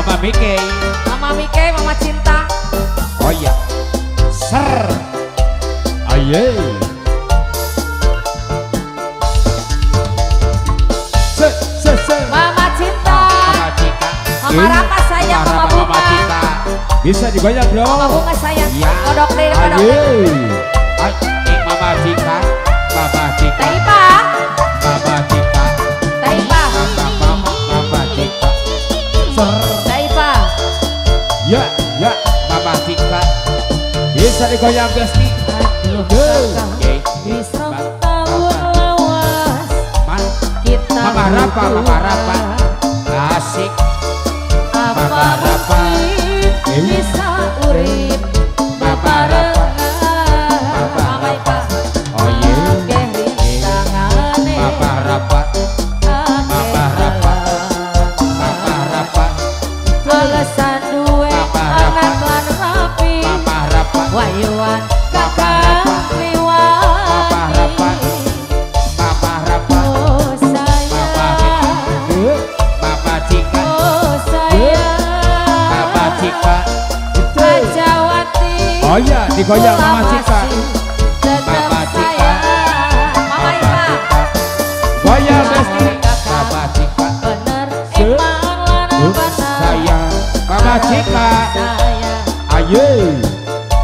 Mama Mike. Mama Mike, Mama Cinta. Oh iya. Ser. Aye. Se. Mama Cinta. Mama Cinta. Mama Rapa sayang, Mama Bunga. Mama Cinta. Bisa digoyang bro. Mama Bunga sayang. Iya. Kodok deh, kodok Aye. deh. Mama Cinta. Mama Cinta. Taipa. Mama Cinta. Taipa. Mama Cinta. Ser. Taipa. Ya, Mama Cinta. Bisa digoyang Besti. Aduh, bisa tahun lawas. Kita Mama Rapa. Asik. apa mungkin bisa urip bebarengan. Mama Ipa. Oh iya. Akeh rintangane. Mama Rapa. Alasan duwe anak lan rapi. Mama Rapa. Wayuan kakak liwati. Mama Rapa. Oh sayang, Mama Cika. oh sayang, Mama Cika. Ajawati. Oh iya, digoyang Mama Cika. Tetap Mama Cika. sayang. Mama Ipa. Goyang Besti. Mama Cika. Bener iman lan bener Sayang. Mama Cika. sayang. Aye.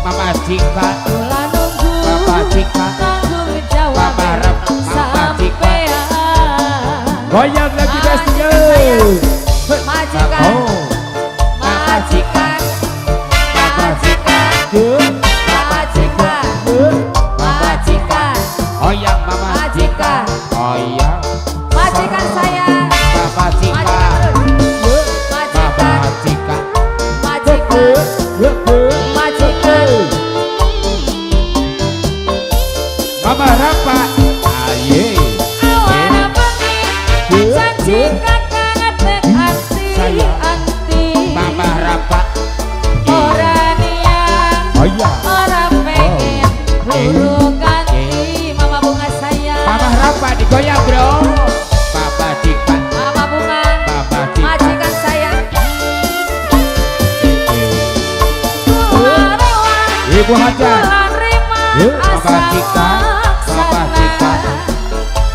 Mama Cika. Kula nunggu Mama Cika. tanggung jawab Mama Rapa. Mama Cika. sampean. Goyang lagi Besti. Majikan, Oh. majikan, majikan, majikan, majikan, Oh iya Mama Cika. majikan, Oh iya. majikan saya, Mama Cika. majikan, Mama Cika. majikan, majikan, Mama Rapa. Aye. awana bengi, janji kakak tek anti, anti, Mama Rapa. ora niat, Oh iya. ora pengen, luru ganti, Mama Bunga sayang. Mama Rapa digoyang bro. Mama Cika. Mama Bunga, Mama Cika. majikan saya. Kula rela, Ibu Hajar. kula rima, Mama asal Cika. Mama Cika.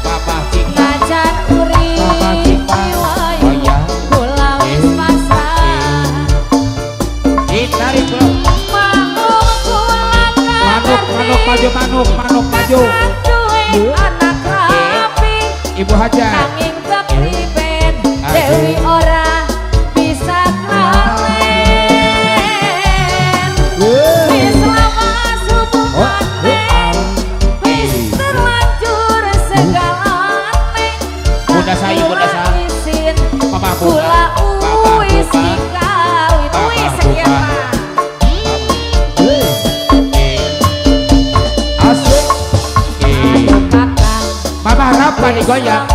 Mama Cika. Najan urip Mama Cika. wayu, Oh iya. kula wis pasrah. Ditarik bro. Manuk kula Manuk maju. duwe anak rapi. Ibu Hajar. Nanging kepriben Dewi ora bisa kawin. Wis lama hubungane, wis terlanjur segalane. Bunda Sayu, Bunda Sayu. Isin Mama Bunga. kula Mama wis Bunga. dikawin. Mama Wis Bunga. sekian Pak. Asik. Ayo kakang, Mama Rapa digoyang.